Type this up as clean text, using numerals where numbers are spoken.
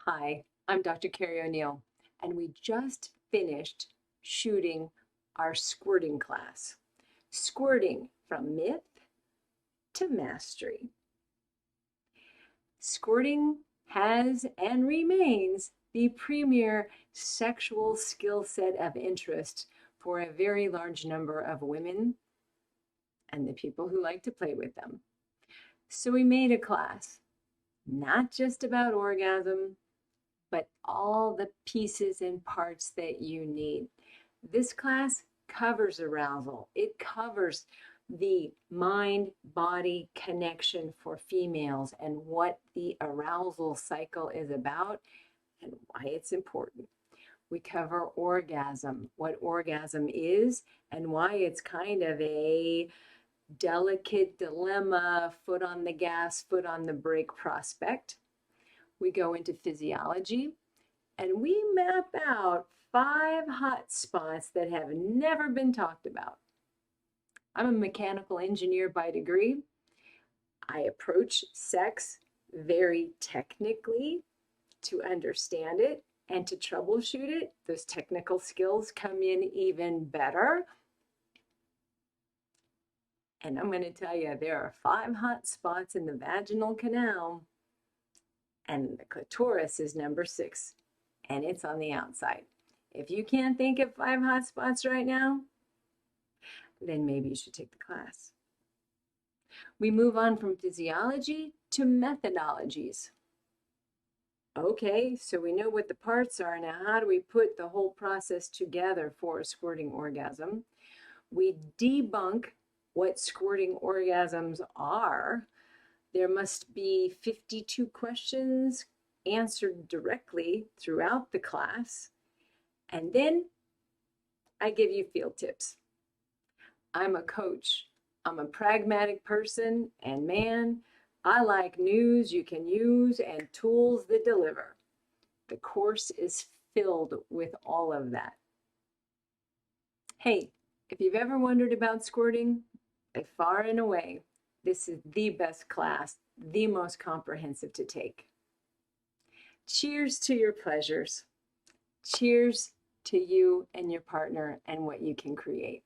Hi, I'm Dr. Cari Oneal, and we just finished shooting our squirting class. Squirting from myth to mastery. Squirting has and remains the premier sexual skill set of interest for a very large number of women and the people who like to play with them. So we made a class, not just about orgasm, but all the pieces and parts that you need. This class covers arousal. It covers the mind-body connection for females and what the arousal cycle is about and why it's important. We cover orgasm, what orgasm is, and why it's kind of a delicate dilemma, foot on the gas, foot on the brake prospect. We go into physiology, and we map out 5 hot spots that have never been talked about. I'm a mechanical engineer by degree. I approach sex very technically to understand it and to troubleshoot it. Those technical skills come in even better. And I'm going to tell you, there are 5 hot spots in the vaginal canal, and the clitoris is number 6, and it's on the outside. If you can't think of 5 hot spots right now, then maybe you should take the class. We move on from physiology to methodologies. Okay, so we know what the parts are. Now, how do we put the whole process together for a squirting orgasm? We debunk what squirting orgasms are. There must be 52 questions answered directly throughout the class. And then I give you field tips. I'm a coach. I'm a pragmatic person, and man, I like news you can use and tools that deliver. The course is filled with all of that. Hey, if you've ever wondered about squirting, by far and away, this is the best class, the most comprehensive to take. Cheers to your pleasures. Cheers to you and your partner and what you can create.